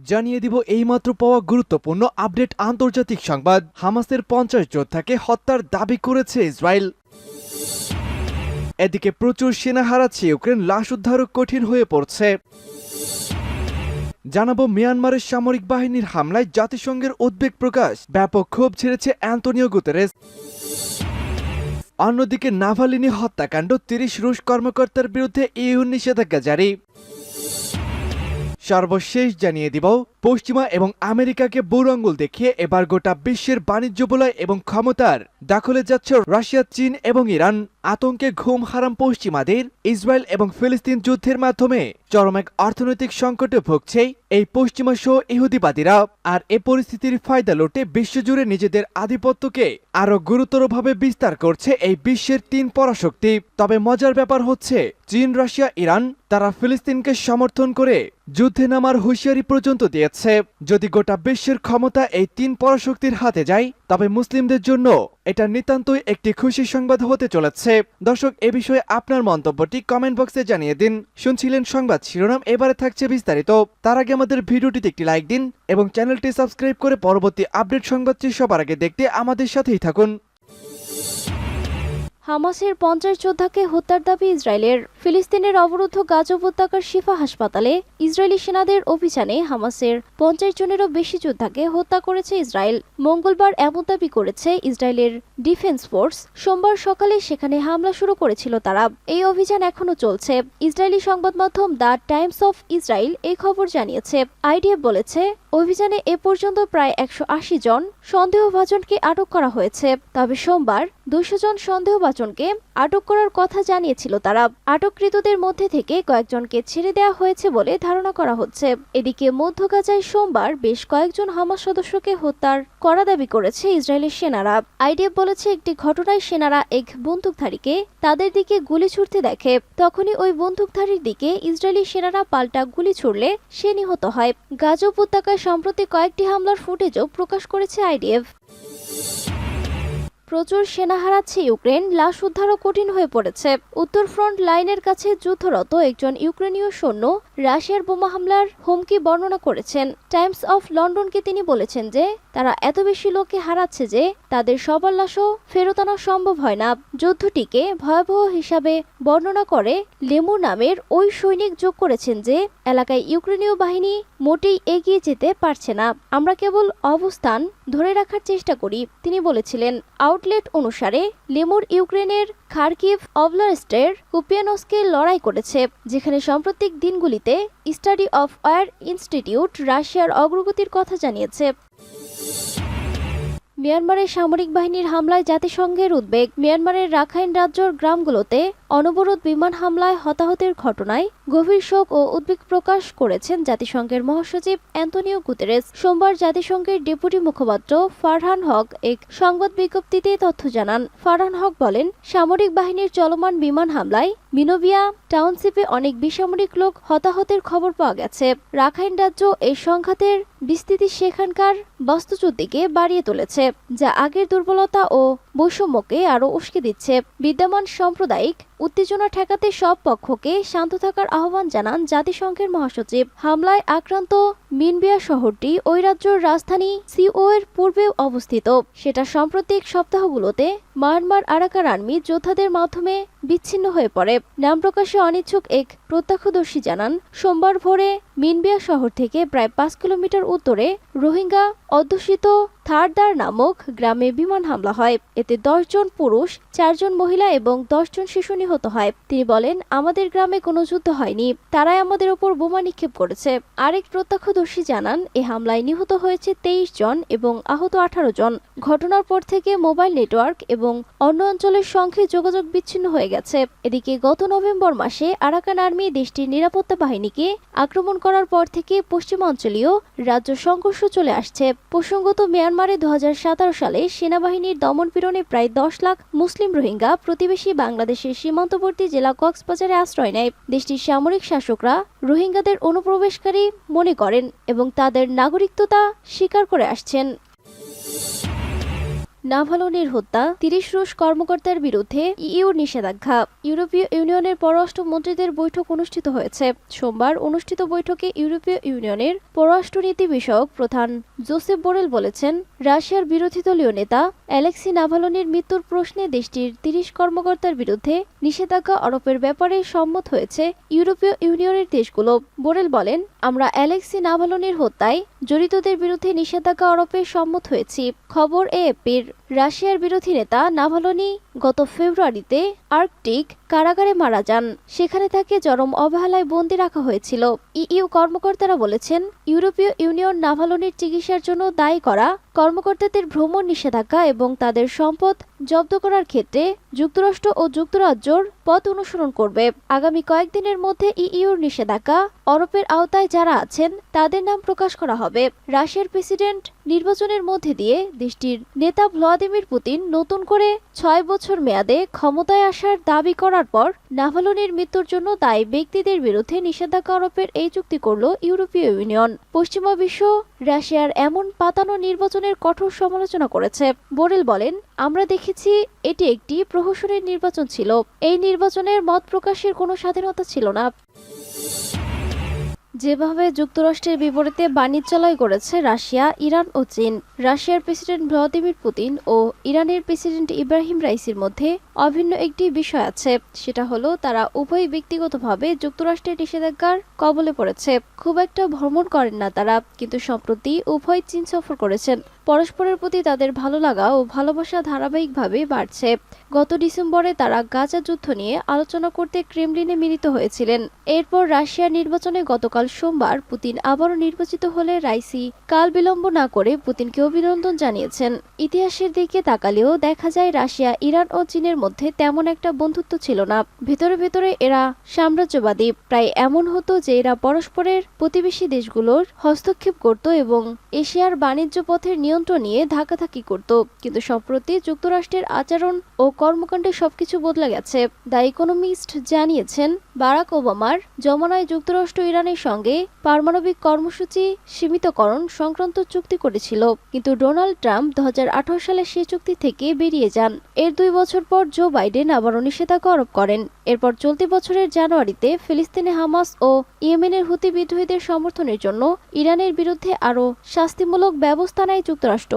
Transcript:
জানিয়ে দিব এইমাত্র পাওয়া গুরুত্বপূর্ণ আপডেট আন্তর্জাতিক সংবাদ। হামাসের 50 যোদ্ধাকে হত্যার দাবি করেছে ইসরায়েল। এদিকে প্রচুর সেনা হারাচ্ছে ইউক্রেন, লাশ উদ্ধারও কঠিন হয়ে পড়ছে। জানাবো মিয়ানমারের সামরিক বাহিনীর হামলায় জাতিসংঘের উদ্বেগ প্রকাশ, ব্যাপক ক্ষোভ ছেড়েছে অ্যান্তোনিও গুতেরেস। অন্যদিকে নাভালিনি হত্যাকাণ্ড, 30 রুশ কর্মকর্তার বিরুদ্ধে ইউ নিষেধাজ্ঞা জারি। সর্বশেষ জানিয়ে দিব পশ্চিমা এবং আমেরিকাকে বুড়ো আঙুল দেখিয়ে এবার গোটা বিশ্বের বাণিজ্য বলয় এবং ক্ষমতার দখলে যাচ্ছে রাশিয়া, চীন এবং ইরান। আতঙ্কে ঘুম হারাম পশ্চিমাদের। ইসরায়েল এবং ফিলিস্তিন যুদ্ধের মাধ্যমে চরম এক অর্থনৈতিক সংকটে ভুগছে এই পশ্চিমা সহ ইহুদিবাদীরা। আর এ পরিস্থিতির ফায়দা লুটে বিশ্বজুড়ে নিজেদের আধিপত্যকে আরো গুরুতরভাবে বিস্তার করছে এই বিশ্বের 3 পরাশক্তি। তবে মজার ব্যাপার হচ্ছে চীন, রাশিয়া, ইরান তারা ফিলিস্তিনকে সমর্থন করে যুদ্ধে নামার হুঁশিয়ারি পর্যন্ত দিয়েছে। যদি গোটা বিশ্বের ক্ষমতা এই 3 পরাশক্তির হাতে যায় তবে মুসলিমদের জন্য এটা নিতান্তই একটি খুশি সংবাদ হতে চলেছে। দর্শক, এ বিষয়ে আপনার মন্তব্যটি কমেন্ট বক্সে জানিয়ে দিন। শুনছিলেন সংবাদ শিরোনাম, এবারে থাকছে বিস্তারিত। তার আগে আমাদের ভিডিওটিতে একটি লাইক দিন এবং চ্যানেলটি সাবস্ক্রাইব করে পরবর্তী আপডেট সংবাদটি সবার আগে দেখতে আমাদের সাথেই থাকুন। হামাসের 50 যোদ্ধাকে হত্যার দাবি ইসরায়েলের। ফিলিস্তিনের অবরুদ্ধ গাজা উপত্যকার শিফা হাসপাতালে ইসরায়েলি সেনাদের অভিযানে হামাসের 50 জনেরও বেশি যোদ্ধাকে হত্যা করেছে ইসরায়েল। মঙ্গলবার এমন দাবি করেছে ইসরায়েলের ডিফেন্স ফোর্স। সোমবার সকালে সেখানে হামলা শুরু করেছিল তারা। এই অভিযান এখনো চলছে। ইসরায়েলি সংবাদ মাধ্যম দ্য টাইমস অফ ইসরায়েল এই খবর জানিয়েছে। আইডিএফ বলেছে অভিযানে এ পর্যন্ত প্রায় 180 জন সন্দেহভাজনকে আটক করা হয়েছে। তবে সোমবার 200 জন সন্দেহভাজনকে আটক করার কথা জানিয়েছিল তারা। আটককৃতদের মধ্যে থেকে কয়েকজনকে ছেড়ে দেওয়া হয়েছে বলে ধারণা করা হচ্ছে। এদিকে মধ্য গাজায় সোমবার বেশ কয়েকজন হামাস সদস্যকে হত্যার করা দাবি করেছে ইসরায়েলের সেনারা। আইডিএফ বলেছে একটি ঘটনায় সেনারা এক বন্দুকধারীকে তাদের দিকে গুলি ছুড়তে দেখে। তখনই ওই বন্দুকধারীর দিকে ইসরায়েলি সেনারা পাল্টা গুলি ছুড়লে সে নিহত হয়। গাজা উপত্যকায় সম্প্রতি কয়েকটি হামলার ফুটেজও প্রকাশ করেছে আইডিএফ। প্রচুর সেনা হারাচ্ছে ইউক্রেন, লাশ উদ্ধারও কঠিন হয়ে পড়েছে। উত্তর ফ্রন্ট লাইনের কাছে যুদ্ধরত একজন ইউক্রেনীয় সৈন্য রাশিয়ার বোমা হামলার হুমকি বর্ণনা করেছেন। টাইমস অফ লন্ডনকে তিনি বলেছেন যে তারা এত বেশি লোককে হারাচ্ছে যে তাদের সবার লাশও ফেরত আনা সম্ভব হয় না। যুদ্ধটিকে ভয়াবহ হিসাবে বর্ণনা করে লেমুর নামের ওই সৈনিক যোগ করেছেন যে এলাকায় ইউক্রেনীয় বাহিনী মোটেই এগিয়ে যেতে পারছে না। আমরা কেবল অবস্থান ধরে রাখার চেষ্টা করি, তিনি বলেছিলেন। আউটলেট অনুসারে লেমুর ইউক্রেনের খার্কিভ অবলাস্টের কুপিয়ানস্কে লড়াই করেছে, যেখানে সাম্প্রতিক দিনগুলিতে স্টাডি অফ ওয়ার ইনস্টিটিউট রাশিয়ার অগ্রগতির কথা জানিয়েছে। মিয়ানমারের সামরিক বাহিনীর হামলায় জাতিসংঘের উদ্বেগ। মিয়ানমারের রাখাইন রাজ্যের গ্রামগুলোতে অনবরত বিমান হামলায় হতাহতের ঘটনায় গভীর শোক ও উদ্বেগ প্রকাশ করেছেন জাতিসংঘের মহাসচিব অ্যান্তোনিও গুতেরেস। সোমবার জাতিসংঘের ডেপুটি মুখপাত্র ফারহান হক এক সংবাদ বিজ্ঞপ্তিতে তথ্য জানান। ফারহান হক বলেন, সামরিক বাহিনীর চলমান বিমান হামলায় মিনোভিয়া টাউনশিপে অনেক বেসামরিক লোক হতাহতের খবর পাওয়া গেছে। রাখাইন রাজ্য এই সংঘাতের বিস্তৃতি সেখানকার বাস্তুচ্যুতিকে বাড়িয়ে তুলেছে, যা আগের দুর্বলতা ও বৈষম্যকে আরও উস্কে দিচ্ছে। বিদ্যমান সাম্প্রদায়িক উত্তেজনা ঠেকাতে সব পক্ষকে শান্ত থাকার আহ্বান জানান জাতিসংঘের মহাসচিব। হামলায় আক্রান্ত মিনবিয়া শহরটি ওই রাজ্যের রাজধানী সিও এর পূর্বে অবস্থিত। সেটা সাম্প্রতিক সপ্তাহগুলোতে মায়ানমার আরাকান আর্মি যোদ্ধাদের মাধ্যমে বিচ্ছিন্ন হয়ে পড়ে। নাম প্রকাশে অনিচ্ছুক এক প্রত্যক্ষদর্শী জানান, সোমবার ভোরে মিনবিয়া শহর থেকে প্রায় 5 কিলোমিটার উত্তরে রোহিঙ্গা অধ্যুষিত থারদার নামক গ্রামে বিমান হামলা হয়। এতে 10 জন পুরুষ, 4 জন মহিলা এবং 10 জন শিশু নিহত হয়। তিনি বলেন, আমাদের গ্রামে কোনো যুদ্ধ হয়নি, তারাই আমাদের ওপর বোমা নিক্ষেপ করেছে। আরেক প্রত্যক্ষদর্শী জানান, এ হামলায় নিহত হয়েছে 23 জন এবং আহত 18 জন। ঘটনার পর থেকে মোবাইল নেটওয়ার্ক এবং অন্য অঞ্চলের সঙ্গে যোগাযোগ বিচ্ছিন্ন হয়ে গেছে। এদিকে গত নভেম্বর মাসে আরাকান আর্মি দেশটির নিরাপত্তা বাহিনীকে আক্রমণ করার পর থেকে পশ্চিমাঞ্চলীয় রাজ্য সংঘর্ষ চলে আসছে। প্রসঙ্গত, মিয়ানমারে 2017 সালে সেনাবাহিনীর দমনপীড়নে প্রায় 10 লাখ মুসলিম রোহিঙ্গা প্রতিবেশী বাংলাদেশের সীমান্তবর্তী জেলা কক্সবাজারে আশ্রয় নেয়। দেশটির সামরিক শাসকরা রোহিঙ্গাদের অনুপ্রবেশকারী মনে করেন এবং তাদের নাগরিকত্ব স্বীকার করে আসছেন। নাভালনির হত্যা, 30 রুশ কর্মকর্তার বিরুদ্ধে ইইউর নিষেধাজ্ঞা। ইউরোপীয় ইউনিয়নের পররাষ্ট্র মন্ত্রীদের বৈঠক অনুষ্ঠিত হয়েছে। সোমবার অনুষ্ঠিত বৈঠকে ইউরোপীয় ইউনিয়নের পররাষ্ট্রনীতি বিষয়ক প্রধান জোসেফ বোরেল বলেছেন, রাশিয়ার বিরোধী দলীয় নেতা অ্যালেক্সি নাভালনির মৃত্যুর প্রশ্নে দেশটির 30 কর্মকর্তার বিরুদ্ধে নিষেধাজ্ঞা আরোপের ব্যাপারে সম্মত হয়েছে ইউরোপীয় ইউনিয়নের দেশগুলো। বোরেল বলেন, আমরা অ্যালেক্সি নাভালনির হত্যায় জড়িতদের বিরুদ্ধে নিষেধাজ্ঞা আরোপে সম্মত হয়েছি। খবর এএফপির। রাশিয়ার বিরোধী নেতা নাভালনি গত ফেব্রুয়ারিতে আর্কটিক কারাগারে মারা যান। সেখানে তাকে চরম অবহেলায় বন্দী রাখা হয়েছিল। ইইউ কর্মকর্তারা বলেছেন, ইউরোপীয় ইউনিয়ন নাভালনির চিকিৎসার জন্য দায়ী করা কর্মকর্তাদের ভ্রমণ নিষেধাজ্ঞা এবং তাদের সম্পদ জব্দ করার ক্ষেত্রে যুক্তরাষ্ট্র ও যুক্তরাজ্যর পথ অনুসরণ করবে। আগামী কয়েকদিনের মধ্যে ইইউর নিষেধাজ্ঞা আরোপের আওতায় যারা আছেন তাদের নাম প্রকাশ করা হবে। রাশিয়ার প্রেসিডেন্ট নির্বাচনের মধ্যে দিয়ে দেশটির নেতা ভ্লাদিমির পুতিন নতুন করে 6 বছর মেয়াদে ক্ষমতায় আসার দাবি করার পর নাভালনির মৃত্যুর জন্য দায়ী ব্যক্তিদের বিরুদ্ধে নিষেধাজ্ঞা আরোপের এই চুক্তি করল ইউরোপীয় ইউনিয়ন। পশ্চিমা বিশ্ব রাশিয়ার এমন পাতানো নির্বাচনের কঠোর সমালোচনা করেছে। বোরেল বলেন, আমরা দেখেছি এটি একটি প্রহসনের নির্বাচন ছিল। এই নির্বাচনের মত প্রকাশের কোনো স্বাধীনতা ছিল না। যেভাবে যুক্তরাষ্ট্রের বিপরীতে বাণিজ্যালয় করেছে রাশিয়া, ইরান ও চীন। রাশিয়ার প্রেসিডেন্ট ভ্লাদিমির পুতিন ও ইরানের প্রেসিডেন্ট ইব্রাহিম রাইসির মধ্যে অভিন্ন একটি বিষয় আছে, সেটা হলো তারা উভয় ব্যক্তিগতভাবে যুক্তরাষ্ট্রের নিষেধাজ্ঞার কবলে পড়েছে। খুব একটা ভ্রমণ করেন না তারা, কিন্তু সম্প্রতি উভয় চীন সফর করেছেন। পরস্পরের প্রতি তাদের ভালো লাগা ও ভালোবাসা ধারাবাহিকভাবে বাড়ছে। গত ডিসেম্বরে তারা গাজা যুদ্ধ নিয়ে আলোচনা করতে ক্রেমলিনে মিলিত হয়েছিলেন। এরপর রাশিয়ার নির্বাচনে গতকাল সোমবার পুতিন আবারও নির্বাচিত হলে রাইসি কাল বিলম্ব না করে পুতিনকে অভিনন্দন জানিয়েছেন। ইতিহাসের দিকে তাকালেও দেখা যায় রাশিয়া, ইরান ও চীনের মধ্যে তেমন একটা বন্ধুত্ব ছিল না। ভেতরে ভেতরে এরা সাম্রাজ্যবাদী। প্রায় এমন হতো যে এরা পরস্পরের প্রতিবেশী দেশগুলোর হস্তক্ষেপ করত এবং এশিয়ার বাণিজ্য পথের নিয়ন্ত্রণ নিয়ে ধাক্কাধাক্কি করত। কিন্তু সম্প্রতি যুক্তরাষ্ট্রের আচরণ ও কর্মকাণ্ডে সবকিছু বদলে গেছে। দ্য ইকোনমিস্ট জানিয়েছেন, বারাক ওবামার জমানায় যুক্তরাষ্ট্র ইরানের সঙ্গে পারমাণবিক কর্মসূচি সীমিতকরণ সংক্রান্ত চুক্তি করেছিল, কিন্তু ডোনাল্ড ট্রাম্প 2018 সালে সেই চুক্তি থেকে বেরিয়ে যান। এর 2 বছর পর জো বাইডেন আবারও নিষেধাজ্ঞা আরোপ করেন। এরপর চলতি বছরের জানুয়ারিতে ফিলিস্তিনে হামাস ও ইয়েমেনের হুতি বিদ্রোহীদের সমর্থনের জন্য ইরানের বিরুদ্ধে আরও শাস্তিমূলক ব্যবস্থা নেয় যুক্তরাষ্ট্র।